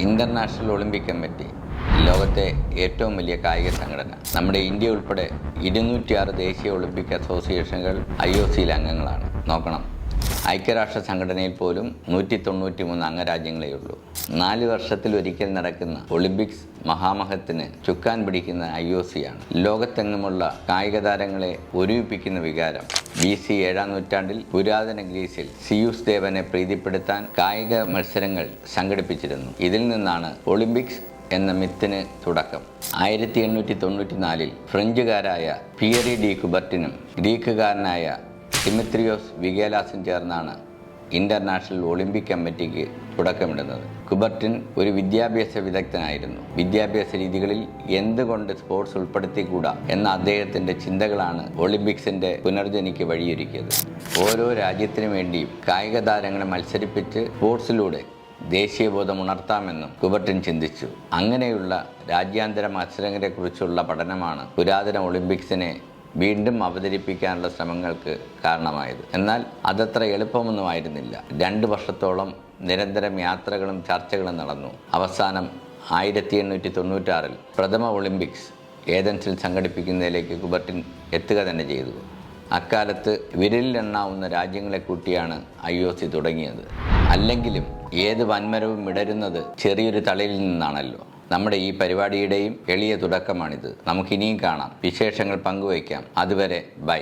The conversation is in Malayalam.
ഇന്റർനാഷണൽ ഒളിമ്പിക് കമ്മിറ്റി ലോകത്തെ ഏറ്റവും വലിയ കായിക സംഘടന. നമ്മുടെ ഇന്ത്യ ഉൾപ്പെടെ 206 ദേശീയ ഒളിമ്പിക് അസോസിയേഷനുകൾ IOCയിലെ അംഗങ്ങളാണ്. നോക്കണം, ഐക്യരാഷ്ട്ര സംഘടനയിൽ പോലും 193 അംഗരാജ്യങ്ങളേ ഉള്ളൂ. 4 വർഷത്തിലൊരിക്കൽ നടക്കുന്ന ഒളിമ്പിക്സ് മഹാമഹത്തിന് ചുക്കാൻ പിടിക്കുന്ന IOCയാണ്. ലോകത്തെങ്ങുമുള്ള കായിക താരങ്ങളെ ഒരുമിപ്പിക്കുന്ന വികാരം. BC 7-ാം നൂറ്റാണ്ടിൽ പുരാതന ഗ്രീസിൽ സിയൂസ് ദേവനെ പ്രീതിപ്പെടുത്താൻ കായിക മത്സരങ്ങൾ സംഘടിപ്പിച്ചിരുന്നു. ഇതിൽ നിന്നാണ് ഒളിമ്പിക്സ് എന്ന മിത്തിന് തുടക്കം. 1894 ഫ്രഞ്ചുകാരായ പിയറി ഡി കുബർട്ടിനും ഗ്രീക്കുകാരനായ ദിമിത്രിയോസ് വിഗേലാസും ചേർന്നാണ് ഇന്റർനാഷണൽ ഒളിമ്പിക് കമ്മിറ്റിക്ക് തുടക്കമിടുന്നത്. കുബർട്ടിൻ ഒരു വിദ്യാഭ്യാസ വിദഗ്ധനായിരുന്നു. വിദ്യാഭ്യാസ രീതികളിൽ എന്തുകൊണ്ട് സ്പോർട്സ് ഉൾപ്പെടുത്തിക്കൂടാ എന്ന അദ്ദേഹത്തിന്റെ ചിന്തകളാണ് ഒളിമ്പിക്സിന്റെ പുനർജനിക്ക് വഴിയൊരുക്കിയത്. ഓരോ രാജ്യത്തിനു വേണ്ടിയും കായിക താരങ്ങളെ മത്സരിപ്പിച്ച് സ്പോർട്സിലൂടെ ദേശീയബോധം ഉണർത്താമെന്നും കുബർട്ടിൻ ചിന്തിച്ചു. അങ്ങനെയുള്ള രാജ്യാന്തര മത്സരങ്ങളെക്കുറിച്ചുള്ള പഠനമാണ് പുരാതന ഒളിമ്പിക്സിനെ വീണ്ടും അവതരിപ്പിക്കാനുള്ള ശ്രമങ്ങൾക്ക് കാരണമായത്. എന്നാൽ അതത്ര എളുപ്പമൊന്നുമായിരുന്നില്ല. 2 വർഷത്തോളം നിരന്തരം യാത്രകളും ചർച്ചകളും നടന്നു. അവസാനം 1896 പ്രഥമ ഒളിമ്പിക്സ് ഏതൻസിൽ സംഘടിപ്പിക്കുന്നതിലേക്ക് കുബർട്ടിൻ എത്തുക തന്നെ ചെയ്തു. അക്കാലത്ത് വിരലിലെണ്ണാവുന്ന രാജ്യങ്ങളെ കൂട്ടിയാണ് IOC തുടങ്ങിയത്. അല്ലെങ്കിലും ഏത് വൻമരവും വിടരുന്നത് ചെറിയൊരു തളിയിൽ നിന്നാണല്ലോ. നമ്മുടെ ഈ പരിപാടിയുടെയും എളിയ തുടക്കമാണിത്. നമുക്കിനിയും കാണാം, വിശേഷങ്ങൾ പങ്കുവയ്ക്കാം. അതുവരെ ബൈ.